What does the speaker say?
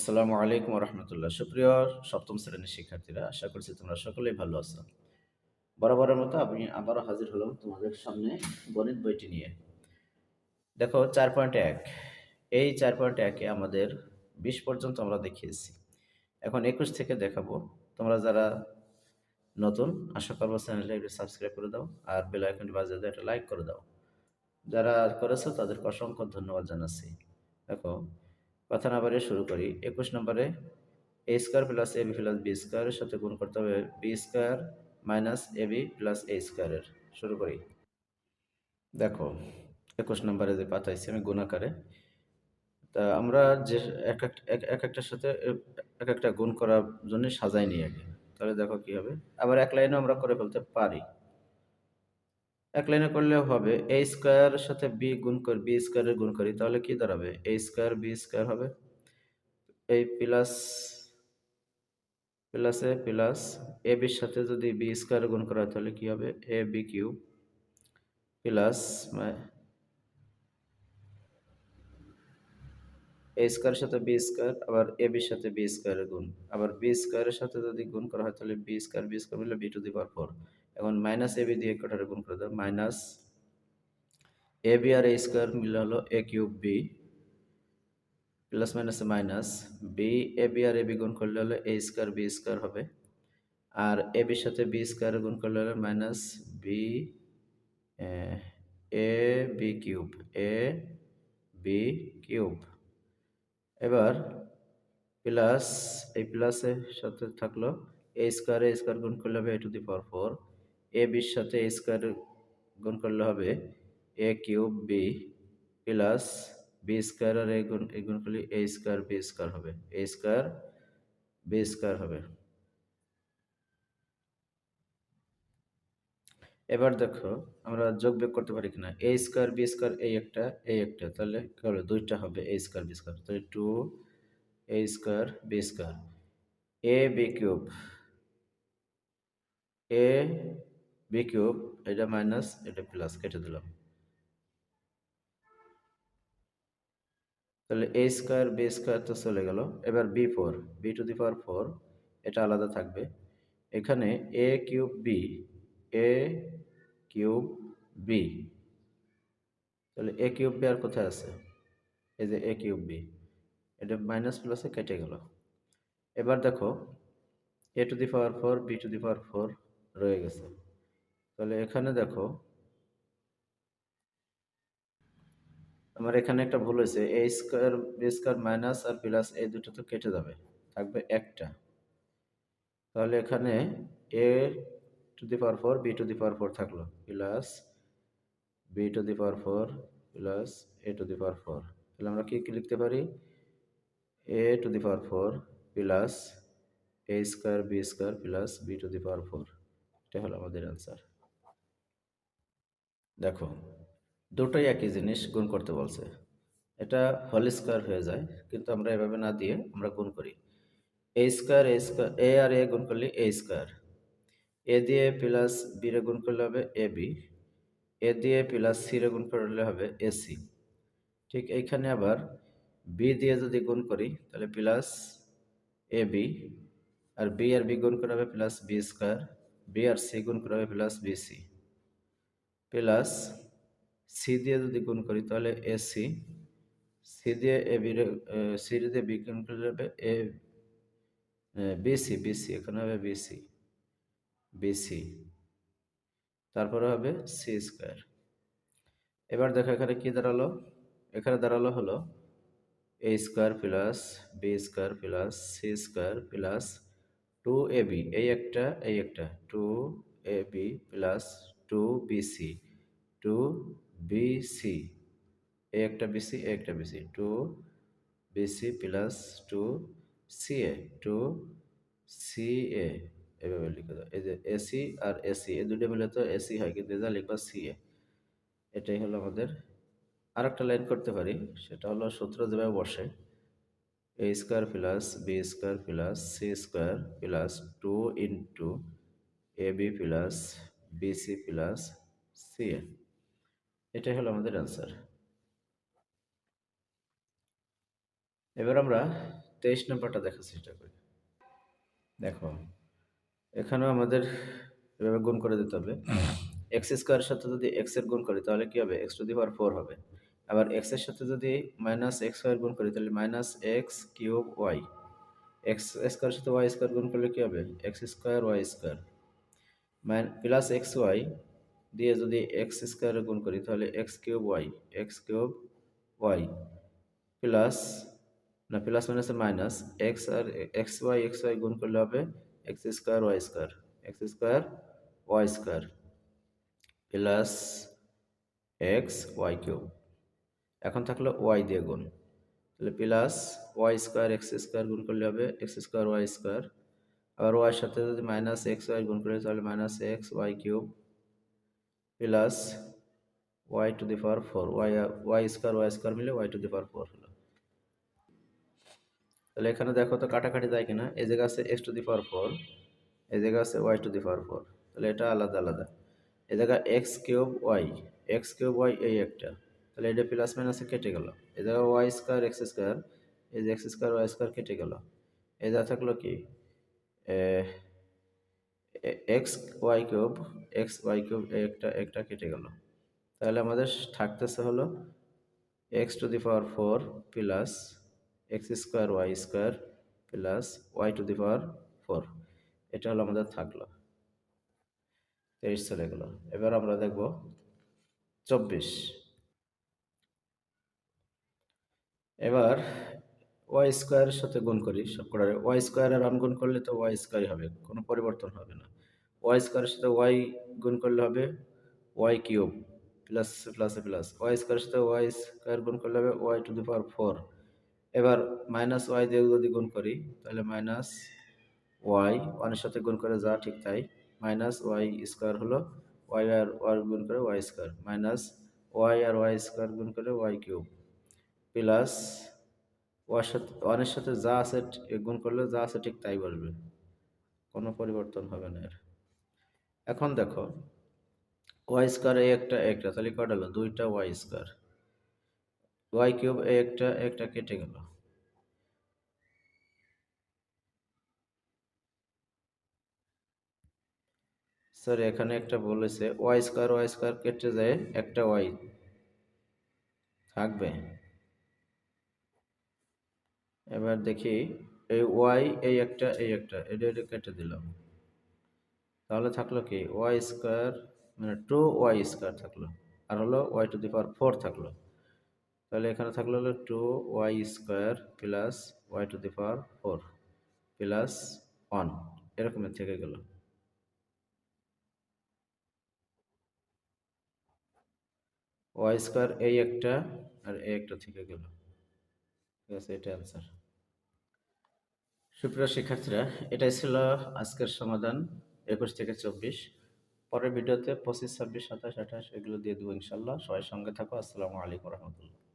আসসালামু আলাইকুম রহমতুল্লাহ। সুপ্রিয় সপ্তম শ্রেণীর শিক্ষার্থীরা, আশা করছি তোমরা সকলেই ভালো আছো। বরাবরের মতো আমি আবারও হাজির হলাম তোমাদের সামনে গণিত বইটি নিয়ে। দেখো 4.1, এই 4.1-এ আমাদের 20 পর্যন্ত আমরা দেখিয়েছি। এখন 21 থেকে দেখাবো। তোমরা যারা নতুন, আশা করবো চ্যানেলটা একটু সাবস্ক্রাইব করে দাও আর বেল আইকনটি বাজিয়ে দাও, একটা লাইক করে দাও। যারা করেছো তাদেরকে অসংখ্য ধন্যবাদ জানাচ্ছি। দেখো, কথা না বাড়িয়ে শুরু করি। 21 নম্বরে A square plus AB plus B স্কোয়ারের সাথে গুণ করতে হবে B square minus AB plus A স্কোয়ারের। শুরু করি। দেখো, 21 নম্বরে যে পাতাইছি আমি গুণ আকারে, তা আমরা যে এক একটার সাথে এক একটা গুণ করার জন্য সাজাই নিই আগে। তাহলে দেখো কি হবে। আবার এক লাইনেও আমরা করে ফেলতে পারি। এক লাইনে করলেও হবে। এ স্কোয়ারের সাথে বি গুণ করি, বি স্কোয়ারের গুণ করি, তাহলে কি দাঁড়াবে? এ স্কোয়ার বি স্কোয়ার হবে। এই প্লাস প্লাসে প্লাস এ বির সাথে যদি বি স্কোয়ার গুণ করা হয় তাহলে কি হবে? A B cube plus A স্কোয়ারের সাথে বি স্কোয়ার, আবার এ বির সাথে বি স্কোয়ারের গুণ, আবার বি স্কোয়ারের সাথে যদি গুণ করা হয় তাহলে বি স্কোয়ার মিলে বি টু দি পাওয়ার 4। এখন মাইনাস এ বি দিয়ে কটারে গুণ করে দেবো, মাইনাস এ বি আর এ স্কোয়ার মিলে হলো এ কিউব বি প্লাস মাইনাসে minus B A B R A B গুণ করলে হলে এ স্কোয়ার বি স্কোয়ার হবে। আর এ বির সাথে বি স্কোয়ার গুণ করলে হলে minus B A B cube, A B cube. এবার প্লাস, এই প্লাসের সাথে থাকলো এ স্কোয়ার গুণ করলে হবে এ টু দি পাওয়ার 4। এ বির সাথে এ স্কোয়ার গুণ করলে হবে A cube B plus B square আর এ গুণ করলে এ স্কোয়ার বি স্কোয়ার হবে, এ স্কোয়ার বি স্কোয়ার হবে। এবার দেখো আমরা যোগ বিয়োগ করতে পারি কিনা। এ স্কোয়ার বি স্কোয়ার এই একটা, তাহলে কি হলো? দুইটা হবে এ স্কোয়ার বি স্কোয়ার, তাহলে 2 এ square B square. A B cube, A B cube, এটা মাইনাস এটা প্লাস, কেটে দিলাম। তাহলে এ স্কোয়ার বি স্কোয়ার তো চলে গেল। এবার বি4, বি টু দি পাওয়ার 4, এটা আলাদা থাকবে। এখানে A cube B, A cube B, তাহলে এ কিউব বি আর কোথায় আছে? এই যে এ কিউব বি, এটা মাইনাস প্লাসে কেটে গেল। এবার দেখো A to the power 4 B to the power 4 রয়ে গেছে। তাহলে এখানে দেখো আমার এখানে একটা ভুল হয়েছে। A square B square minus আর প্লাস এই দুটো তো কেটে যাবে, থাকবে একটা। তাহলে এখানে A to the power 4 B to the power 4 থাকলো, plus B to the power 4 plus A to the power 4। তাহলে আমরা কি কি লিখতে পারি? A to the power 4 plus A square B square plus B to the power 4। এটা হলো আমাদের অ্যান্সার। দেখো, দুটোই একই জিনিস গুণ করতে বলছে। এটা হোল স্কোয়ার হয়ে যায়, কিন্তু আমরা এভাবে না দিয়ে আমরা গুণ করি। এ স্কোয়ার এ আর এ গুণ করলে এ স্কোয়ার, এ দিয়ে প্লাস বি রে গুণ করলে হবে এ বি, এ দিয়ে প্লাস সি রে গুণ করলে হবে এ সি। ঠিক এইখানে আবার বি দিয়ে যদি গুণ করি তাহলে প্লাস এ বি, আর বি গুণ করা হবে প্লাস বি স্কোয়ার, বি আর সি গুণ করা হবে plus B C, plus C দিয়ে যদি গুণ করি তাহলে এ সি, সি দিয়ে এ বি, সি দিয়ে বি গুণ করলে হবে এ বিসি, বিসি এখানে হবে বিসি, বিসি, তারপরে হবে সি স্কোয়ার। এবার দেখো এখানে কি দাঁড়ালো? এখানে দাঁড়ালো হলো A square plus B square plus C square plus 2ab, এই একটা 2ab প্লাস 2bc, 2bc, এই একটা BC 2bc plus 2ca, 2ca, এভাবে লিখে দাও। এই যে এসি আর এসি এই দুটো মিলে তো এসি হয়, কিন্তু এটা লিখবা সিএ। এটাই হলো আমাদের। আরেকটা লাইন করতে পারি, সেটা হলো সূত্র যেভাবে বসে A square plus B square plus C square plus 2 A B plus BC plus C A. এটাই হলো আমাদের অ্যান্সার। এবার আমরা 23 নম্বরটা দেখার চেষ্টা করি। দেখো, এখানেও আমাদের এভাবে গুণ করে দিতে হবে। এক্স স্কোয়ারের সাথে যদি এক্স এর গুণ করি তাহলে কি হবে? এক্স টু দি পাওয়ার 4 হবে। আবার এক্স এর সাথে যদি মাইনাস এক্স ওয়াই এর গুণ করি তাহলে minus x cube y. X স্কোয়ারের সাথে ওয়াই স্কোয়ার গুণ করলে কি হবে? X square y square plus x y দিয়ে যদি এক্স স্কোয়ারে গুণ করি তাহলে x cube y, x cube y plus, না প্লাস মাইনাসে মাইনাস, এক্স ওয়াই গুণ করলে হবে x square y square, x square y square plus x y cube. এখন থাকলো ওয়াই দিয়ে গুণ, তাহলে plus y square x square গুণ করলে হবে এক্স স্কোয়ার ওয়াই স্কোয়ার। আবার ওয়াইয়ের সাথে যদি মাইনাস এক্স ওয়াই গুণ করি তাহলে minus x y cube plus y to the power 4, y square মিলে ওয়াই টু দি পাওয়ার 4 হলো। তাহলে এখানে দেখো তো কাটাকাটি যায় কিনা, এই জায়গা আছে এক্স টু দি পাওয়ার 4, এই জায়গা আছে ওয়াই টু দি পাওয়ার 4, তাহলে এটা আলাদা আলাদা। এই জায়গা এক্স কিউব ওয়াই এই একটা, তাহলে এটা প্লাস মাইনাসে কেটে গেল। এই জায়গা ওয়াই স্কোয়ার এক্স স্কোয়ার, এই যে এক্স স্কোয়ার ওয়াই স্কোয়ার কেটে গেল। এই যা থাকলো কি এক্স ওয়াই কিউব একটা একটা কেটে গেল। তাহলে আমাদের থাকতেছে হলো x to the power 4 plus x square y square plus y to the power 4, এটা হলো আমাদের থাকলো। 23 চলে গেল। এবার আমরা দেখব 24। এবার ওয়াই স্কোয়ারের সাথে গুণ করি সবকটারে। ওয়াই স্কোয়ারের গুণ করলে তো ওয়াই স্কোয়ারই হবে, কোনো পরিবর্তন হবে না। ওয়াই স্কোয়ারের সাথে ওয়াই গুণ করলে হবে ওয়াই কিউব প্লাস প্লাসে প্লাস, ওয়াই স্কোয়ারের সাথে ওয়াই স্কোয়ার গুণ করলে হবে ওয়াই টু দি পাওয়ার 4। এবার মাইনাস ওয়াই দিয়ে যদি গুণ করি তাহলে মাইনাস ওয়াই, ওয়ানের সাথে গুণ করে যা ঠিক তাই, মাইনাস ওয়াই স্কোয়ার হলো ওয়াই আর ওয়াই গুণ করে ওয়াই স্কোয়ার, মাইনাস ওয়াই আর ওয়াই স্কোয়ার গুণ করে ওয়াই কিউব প্লাস ওয়ানের সাথে যা আছে গুণ করলে যা আছে ঠিক তাই বসবে, কোনো পরিবর্তন হবে না এর। এখন দেখো ওয়াই স্কোয়ার এই একটা একটা, তাহলে কটা হলো? দুইটা ওয়াই স্কোয়ার। ওয়াই কিউব এই একটা একটা কেটে গেল। স্যার এখানে একটা বলেছে ওয়াই স্কোয়ার কেটে যায় একটা ওয়াই থাকবে। এবার দেখি এই ওয়াই এই একটা এটা এটা কেটে দিলাম, তাহলে থাকলো কি ওয়াই স্কোয়ার মানে 2 ওয়াই স্কোয়ার থাকলো, আর হলো ওয়াই টু দি পাওয়ার 4 থাকলো। তাহলে এখানে থাকলো হলো 2 y square plus y to the power 4 plus 1, এরকমের থেকে গেল। ওয়াই স্কোয়ার এই একটা আর এই একটা থেকে গেল। ঠিক আছে, এটা অ্যান্সার। সুপ্রিয় শিক্ষার্থীরা, এটাই ছিল আজকের সমাধান 21 থেকে 24। পরের ভিডিওতে 25, 26, 27, 28 এগুলো দিয়ে দেবো ইনশাল্লাহ। সবাই সঙ্গে থাকো। আসসালামু আলাইকুম রহমতুল্লাহ।